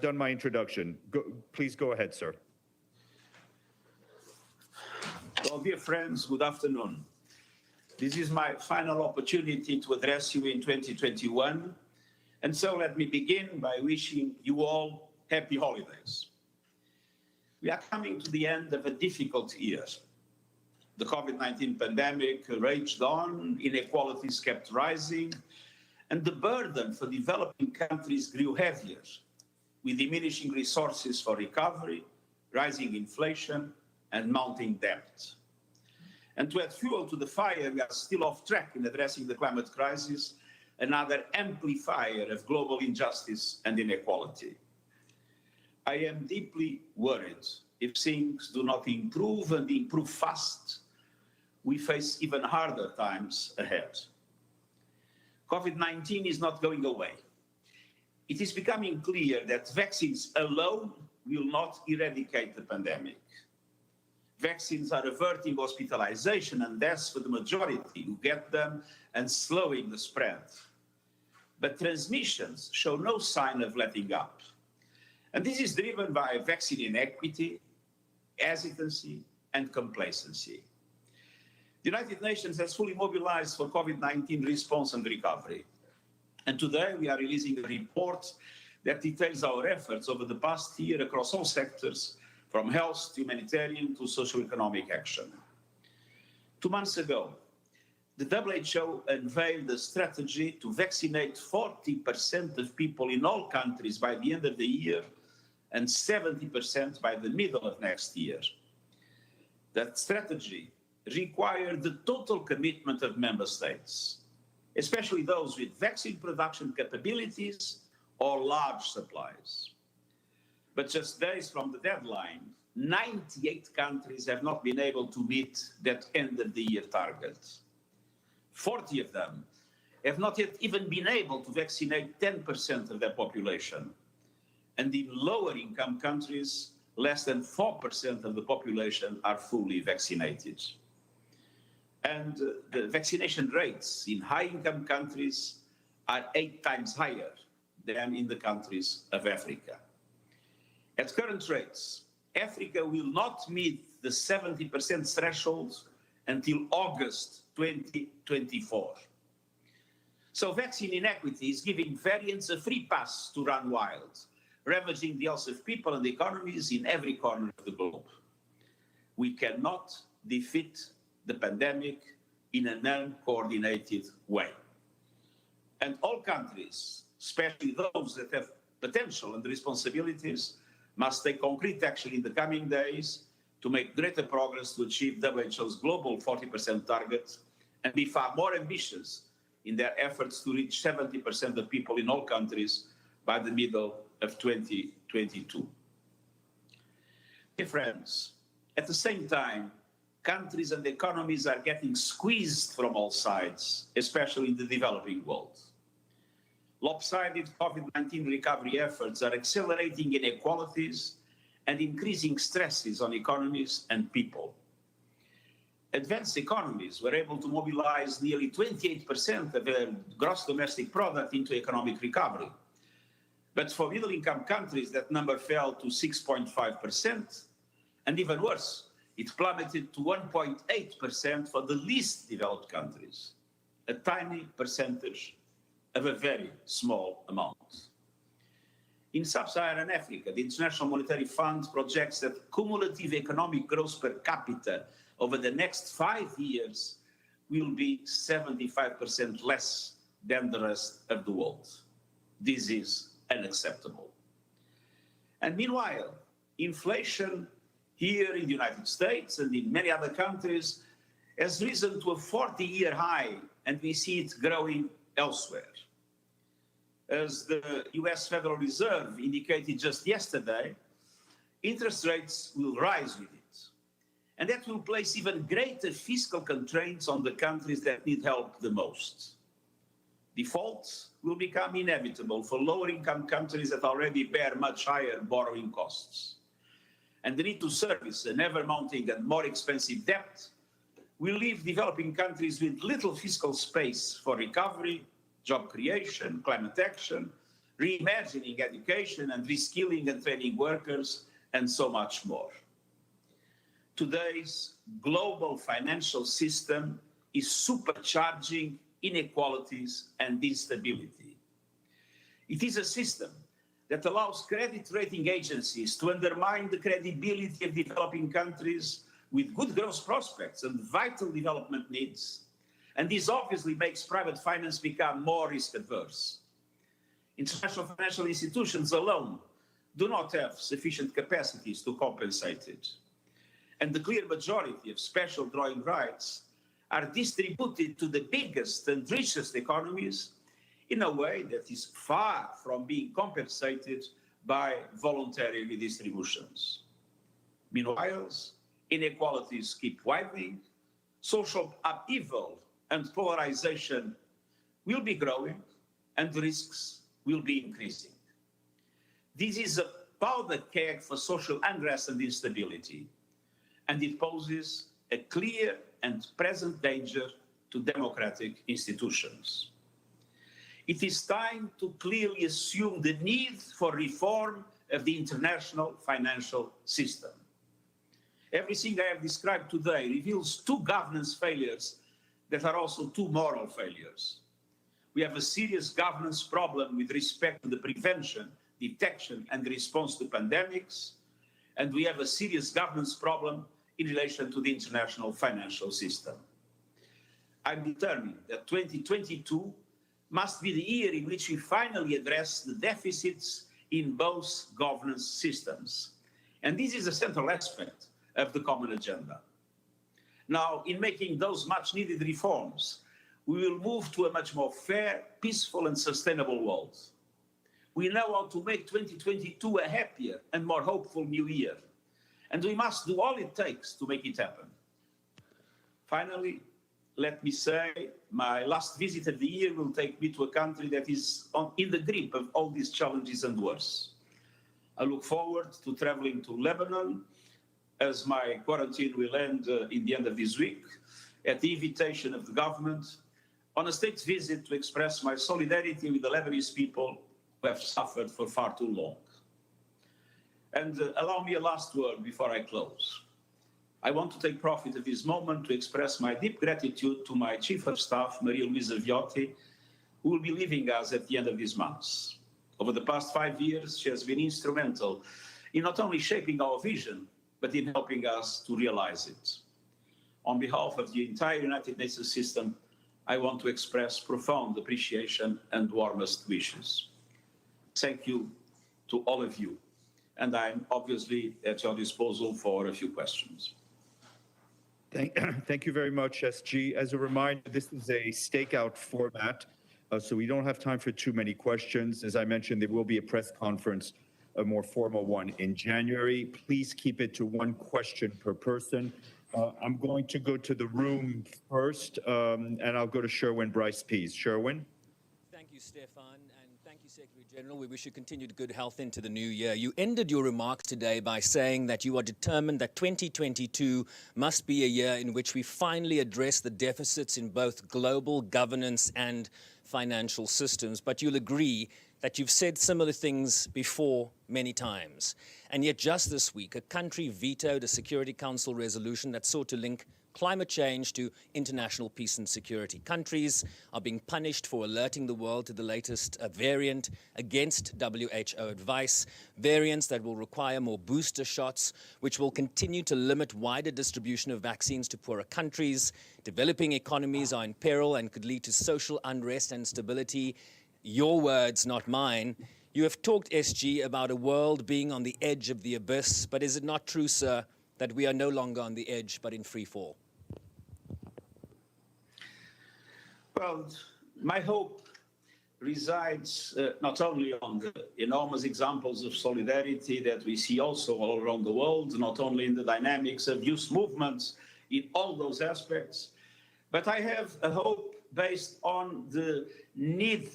done my introduction. Please go ahead, sir. Well, dear friends, good afternoon. This is my final opportunity to address you in 2021. And so let me begin by wishing you all happy holidays. We are coming to the end of a difficult year. The COVID-19 pandemic raged on, inequalities kept rising, and the burden for developing countries grew heavier, with diminishing resources for recovery, rising inflation, and mounting debt. And to add fuel to the fire, we are still off track in addressing the climate crisis, another amplifier of global injustice and inequality. I am deeply worried if things do not improve and improve fast, we face even harder times ahead. COVID-19 is not going away. It is becoming clear that vaccines alone will not eradicate the pandemic. Vaccines are averting hospitalization and deaths for the majority who get them and slowing the spread. But transmissions show no sign of letting up. And this is driven by vaccine inequity, hesitancy, and complacency. The United Nations has fully mobilized for COVID-19 response and recovery. And today we are releasing a report that details our efforts over the past year across all sectors, from health to humanitarian to socio-economic action. 2 months ago, the WHO unveiled a strategy to vaccinate 40% of people in all countries by the end of the year and 70% by the middle of next year. That strategy required the total commitment of member states, especially those with vaccine production capabilities or large supplies. But just days from the deadline, 98 countries have not been able to meet that end of the year target. 40 of them have not yet even been able to vaccinate 10% of their population. And in lower income countries, less than 4% of the population are fully vaccinated. And the vaccination rates in high-income countries are 8 times higher than in the countries of Africa. At current rates, Africa will not meet the 70% threshold until August 2024. So vaccine inequity is giving variants a free pass to run wild, ravaging the health of people and economies in every corner of the globe. We cannot defeat the pandemic in an uncoordinated way. And all countries, especially those that have potential and responsibilities, must take concrete action in the coming days to make greater progress to achieve WHO's global 40% target and be far more ambitious in their efforts to reach 70% of people in all countries by the middle of 2022. Dear friends, at the same time, countries and economies are getting squeezed from all sides, especially in the developing world. Lopsided COVID-19 recovery efforts are accelerating inequalities and increasing stresses on economies and people. Advanced economies were able to mobilize nearly 28% of their gross domestic product into economic recovery. But for middle-income countries, that number fell to 6.5%, and even worse, it plummeted to 1.8% for the least developed countries, a tiny percentage of a very small amount. In sub-Saharan Africa, the International Monetary Fund projects that cumulative economic growth per capita over the next 5 years will be 75% less than the rest of the world. This is unacceptable. And meanwhile, inflation here in the United States and in many other countries has risen to a 40-year high, and we see it growing elsewhere. As the US Federal Reserve indicated just yesterday, interest rates will rise with it. And that will place even greater fiscal constraints on the countries that need help the most. Defaults will become inevitable for lower-income countries that already bear much higher borrowing costs. And the need to service an ever-mounting and more expensive debt will leave developing countries with little fiscal space for recovery, job creation, climate action, reimagining education and reskilling and training workers, and so much more. Today's global financial system is supercharging inequalities and instability. It is a system that allows credit rating agencies to undermine the credibility of developing countries with good growth prospects and vital development needs. And this obviously makes private finance become more risk-averse. International financial institutions alone do not have sufficient capacities to compensate it. And the clear majority of special drawing rights are distributed to the biggest and richest economies in a way that is far from being compensated by voluntary redistributions. Meanwhile, inequalities keep widening, social upheaval and polarization will be growing, and risks will be increasing. This is a powder keg for social unrest and instability, and it poses a clear and present danger to democratic institutions. It is time to clearly assume the need for reform of the international financial system. Everything I have described today reveals two governance failures that are also two moral failures. We have a serious governance problem with respect to the prevention, detection, and response to pandemics, and we have a serious governance problem in relation to the international financial system. I'm determined that 2022 must be the year in which we finally address the deficits in both governance systems. And this is a central aspect of the common agenda. Now, in making those much needed reforms, we will move to a much more fair, peaceful, and sustainable world. We know how to make 2022 a happier and more hopeful new year, and we must do all it takes to make it happen. Finally, let me say, my last visit of the year will take me to a country that is in the grip of all these challenges and worse. I look forward to traveling to Lebanon, as my quarantine will end in the end of this week, at the invitation of the government, on a state visit to express my solidarity with the Lebanese people who have suffered for far too long. And allow me a last word before I close. I want to take profit of this moment to express my deep gratitude to my Chief of Staff, Maria Luisa Viotti, who will be leaving us at the end of this month. Over the past 5 years, she has been instrumental in not only shaping our vision, but in helping us to realize it. On behalf of the entire United Nations system, I want to express profound appreciation and warmest wishes. Thank you to all of you, and I'm obviously at your disposal for a few questions. Thank you very much, SG. As a reminder, this is a stakeout format, so we don't have time for too many questions. As I mentioned, there will be a press conference, a more formal one in January. Please keep it to one question per person. I'm going to go to the room first, and I'll go to Sherwin Bryce Pease. Sherwin? Thank you, Stefan, and thank you, Secretary General. We wish you continued good health into the new year. You ended your remarks today by saying that you are determined that 2022 must be a year in which we finally address the deficits in both global governance and financial systems. But you'll agree that you've said similar things before many times. And yet just this week, a country vetoed a Security Council resolution that sought to link climate change to international peace and security. Countries are being punished for alerting the world to the latest variant against WHO advice, variants that will require more booster shots, which will continue to limit wider distribution of vaccines to poorer countries. Developing economies are in peril and could lead to social unrest and instability. Your words, not mine. You have talked, SG, about a world being on the edge of the abyss, but is it not true, sir, that we are no longer on the edge, but in free fall? Well, my hope resides not only on the enormous examples of solidarity that we see also all around the world, not only in the dynamics of youth movements in all those aspects, but I have a hope based on the need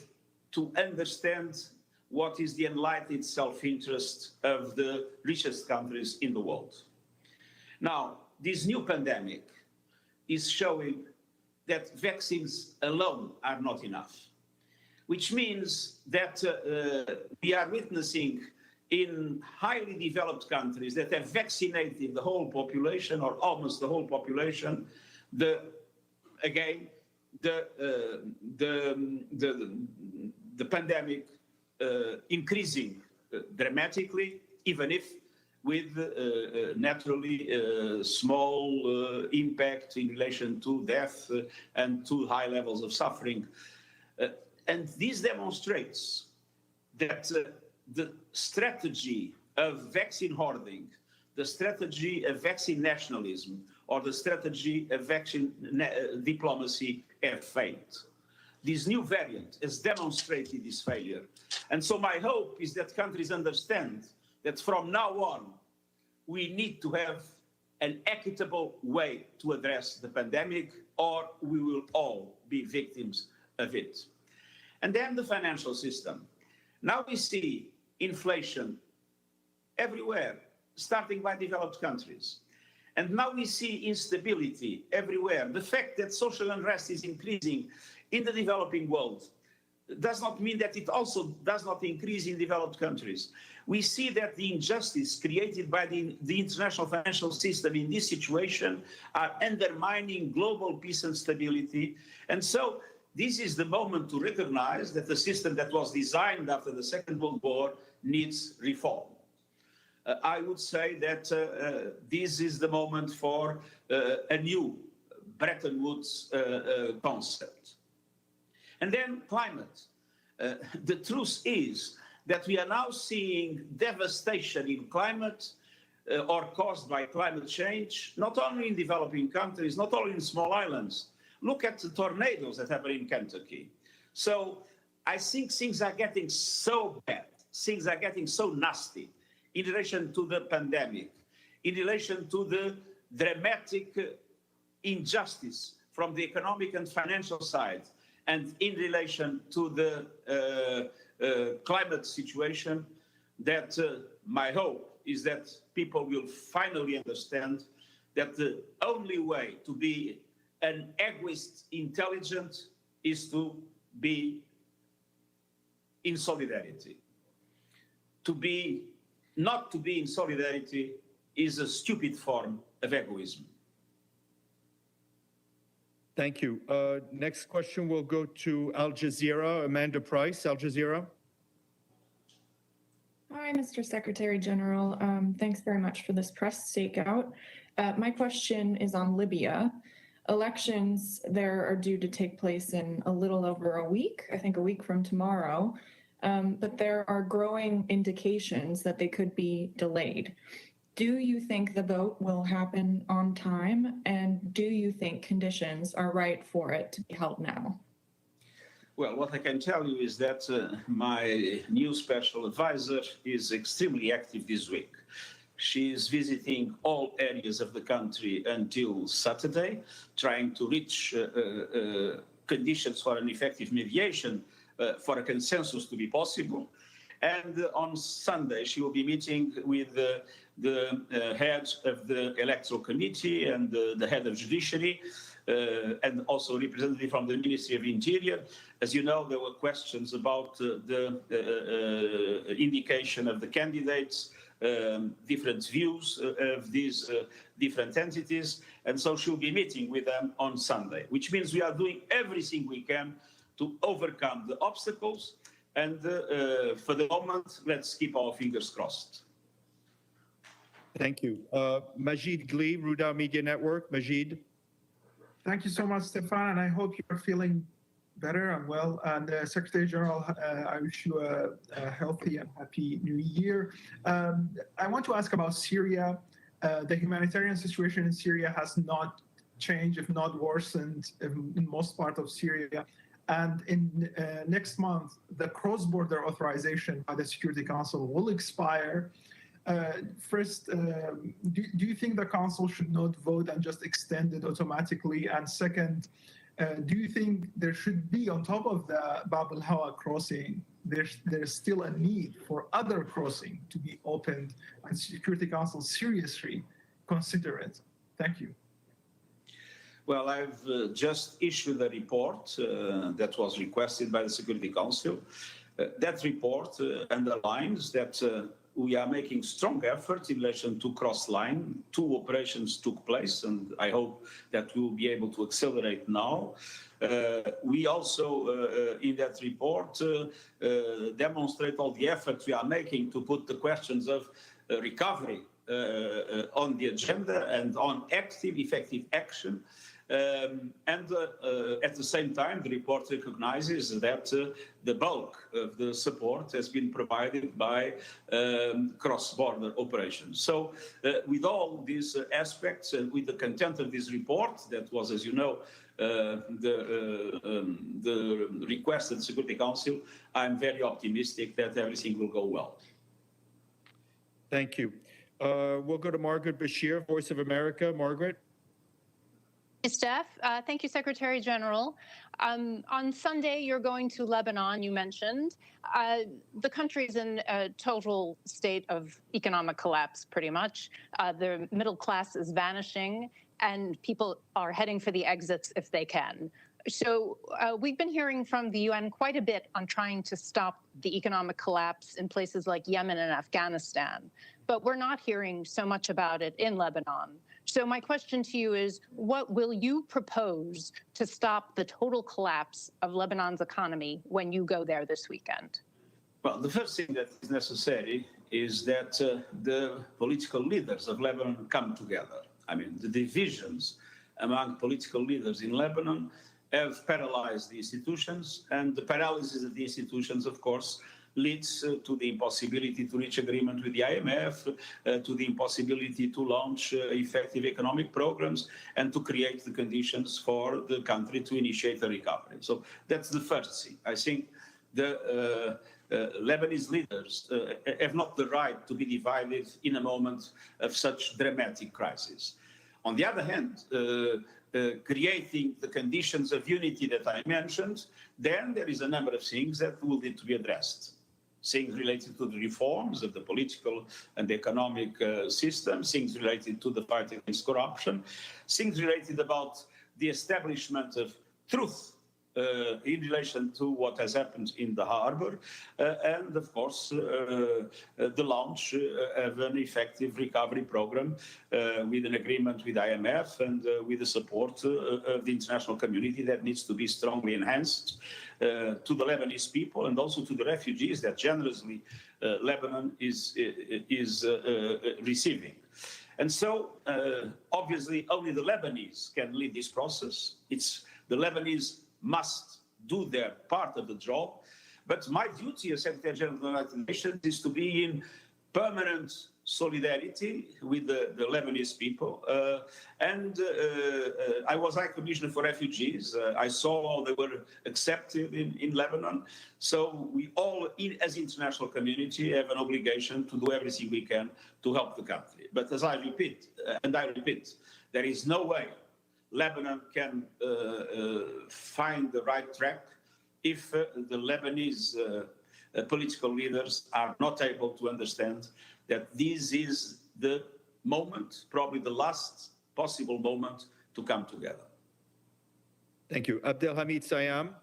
to understand what is the enlightened self-interest of the richest countries in the world. Now, this new pandemic is showing that vaccines alone are not enough. which means that we are witnessing in highly developed countries that have vaccinated the whole population or almost the whole population, the pandemic increasing dramatically, even if with naturally small impact in relation to death and to high levels of suffering. And this demonstrates that the strategy of vaccine hoarding, the strategy of vaccine nationalism, or the strategy of vaccine diplomacy have failed. This new variant has demonstrated this failure. And so my hope is that countries understand that from now on, we need to have an equitable way to address the pandemic, or we will all be victims of it. And then the financial system. Now we see inflation everywhere, starting by developed countries. And now we see instability everywhere. The fact that social unrest is increasing in the developing world does not mean that it also does not increase in developed countries. We see that the injustice created by the international financial system in this situation are undermining global peace and stability. And so this is the moment to recognize that the system that was designed after the Second World War needs reform. I would say that this is the moment for a new Bretton Woods concept. And then climate. The truth is that we are now seeing devastation in climate or caused by climate change, not only in developing countries, not only in small islands. Look at the tornadoes that happen in Kentucky. So I think things are getting so bad, things are getting so nasty in relation to the pandemic, in relation to the dramatic injustice from the economic and financial side, and in relation to the climate situation, that my hope is that people will finally understand that the only way to be an egoist intelligent is to be in solidarity. Not to be in solidarity is a stupid form of egoism. Thank you. Next question will go to Al Jazeera. Amanda Price, Al Jazeera. Hi, Mr. Secretary General. Thanks very much for this press stakeout. My question is on Libya. Elections there are due to take place in a little over a week, I think a week from tomorrow, but there are growing indications that they could be delayed. Do you think the vote will happen on time, and do you think conditions are right for it to be held now? Well, what I can tell you is that my new special advisor is extremely active this week. She is visiting all areas of the country until Saturday, trying to reach conditions for an effective mediation for a consensus to be possible. And on Sunday, she will be meeting with the head of the Electoral Committee and the head of Judiciary, and also a representative from the Ministry of Interior. As you know, there were questions about the indication of the candidates, different views of these different entities. And so she'll be meeting with them on Sunday, which means we are doing everything we can to overcome the obstacles. And for the moment, let's keep our fingers crossed. Thank you. Majid Gli, Ruda Media Network. Majid. Thank you so much, Stefan, and I hope you're feeling better and well. And Secretary General, I wish you a healthy and happy new year. I want to ask about Syria. The humanitarian situation in Syria has not changed, if not worsened, in most part of Syria. And in next month, the cross-border authorization by the Security Council will expire. First, do you think the Council should not vote and just extend it automatically? And second, do you think there should be, on top of the Bab al-Hawa crossing, there's still a need for other crossing to be opened, and Security Council seriously consider it? Thank you. Well, I've just issued a report that was requested by the Security Council. That report underlines that we are making strong efforts in relation to cross-line. 2 operations took place, and I hope that we will be able to accelerate now. We also, in that report, demonstrate all the efforts we are making to put the questions of recovery on the agenda and on active, effective action. At the same time, the report recognizes that the bulk of the support has been provided by cross-border operations. So with all these aspects and with the content of this report, that was, as you know, the request of the Security Council, I'm very optimistic that everything will go well. Thank you. We'll go to Margaret Bashir, Voice of America. Margaret. Steph, thank you, Secretary General. On Sunday, you're going to Lebanon, you mentioned. The country is in a total state of economic collapse, pretty much. The middle class is vanishing, and people are heading for the exits if they can. So we've been hearing from the UN quite a bit on trying to stop the economic collapse in places like Yemen and Afghanistan, but we're not hearing so much about it in Lebanon. So my question to you is, what will you propose to stop the total collapse of Lebanon's economy when you go there this weekend? Well, the first thing that is necessary is that the political leaders of Lebanon come together. I mean, the divisions among political leaders in Lebanon have paralyzed the institutions, and the paralysis of the institutions, of course, leads to the impossibility to reach agreement with the IMF, to the impossibility to launch effective economic programs, and to create the conditions for the country to initiate a recovery. So that's the first thing. I think the Lebanese leaders have not the right to be divided in a moment of such dramatic crisis. On the other hand, creating the conditions of unity that I mentioned, then there is a number of things that will need to be addressed. Things related to the reforms of the political and economic system, things related to the fight against corruption, things related about the establishment of truth in relation to what has happened in the harbor, and of course the launch of an effective recovery program with an agreement with IMF and with the support of the international community that needs to be strongly enhanced to the Lebanese people and also to the refugees that generously Lebanon is receiving. And so obviously only the Lebanese can lead this process. It's the Lebanese must do their part of the job. But my duty as Secretary General of the United Nations is to be in permanent solidarity with the Lebanese people. I was High Commissioner for Refugees. I saw how they were accepted in Lebanon. So we all, as international community, have an obligation to do everything we can to help the country. But as I repeat, there is no way Lebanon can find the right track if the Lebanese political leaders are not able to understand that this is the moment, probably the last possible moment, to come together. Thank you. Abdelhamid Sayam.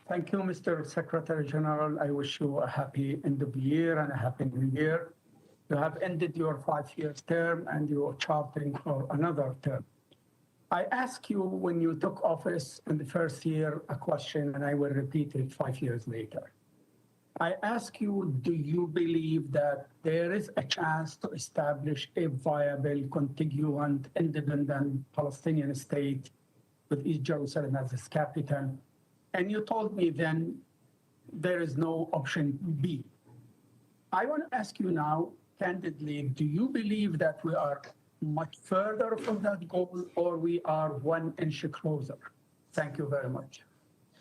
Thank you, Mr. Secretary General. I wish you a happy end of the year and a happy new year. You have ended your 5-year term and you are charting for another term. I asked you when you took office in the first year a question, and I will repeat it 5 years later. I ask you, do you believe that there is a chance to establish a viable, contiguous, independent Palestinian state with East Jerusalem as its capital? And you told me then there is no option B. I want to ask you now, candidly, do you believe that we are much further from that goal, or we are 1 inch closer? Thank you very much.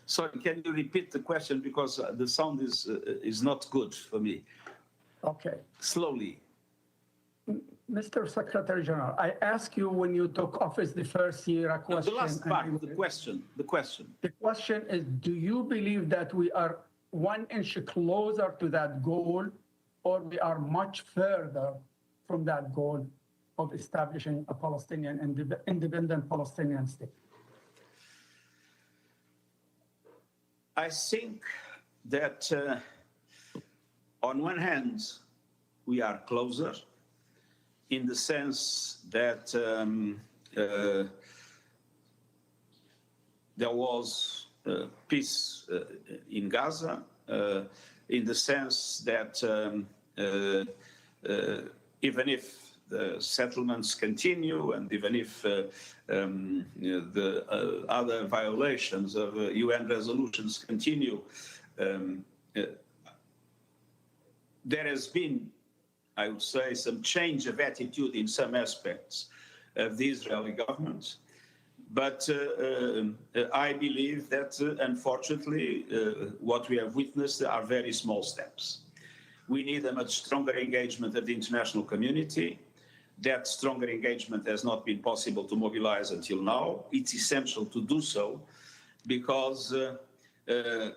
Sorry, can you repeat the question, because the sound is not good for me. Okay. Slowly. Mr. Secretary General, I asked you when you took office the first year a question. The last part of the question. The question is, do you believe that we are 1 inch closer to that goal, or we are much further from that goal? of establishing a Palestinian independent Palestinian state? I think that on one hand, we are closer in the sense that there was peace in Gaza, in the sense that even if the settlements continue and even if the other violations of UN resolutions continue, there has been, I would say, some change of attitude in some aspects of the Israeli government. But I believe that, unfortunately, what we have witnessed are very small steps. We need a much stronger engagement of the international community. That stronger engagement has not been possible to mobilize until now. It's essential to do so because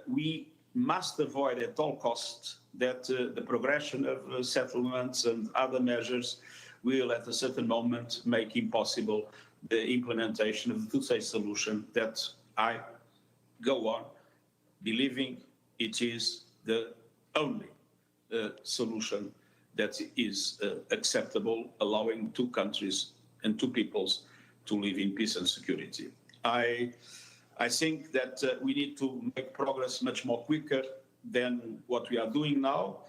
we must avoid at all costs that the progression of settlements and other measures will at a certain moment make impossible the implementation of the two-state solution that I go on believing it is the only solution that is acceptable, allowing two countries and two peoples to live in peace and security. I think that we need to make progress much more quicker than what we are doing now.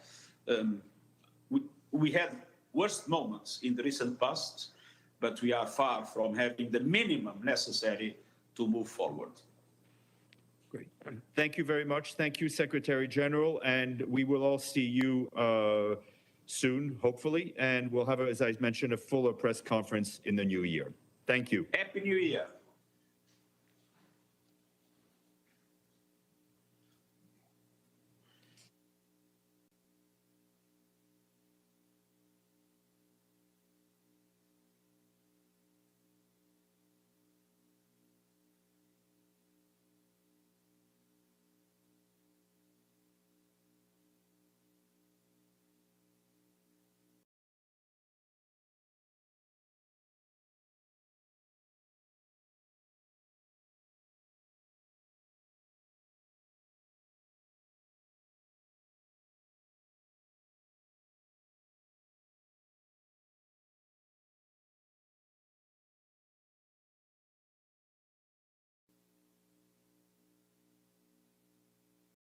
We had worst moments in the recent past, but we are far from having the minimum necessary to move forward. Great. Thank you very much. Thank you, Secretary General. And we will all see you soon, hopefully. And we'll have, as I mentioned, a fuller press conference in the new year. Thank you. Happy New Year.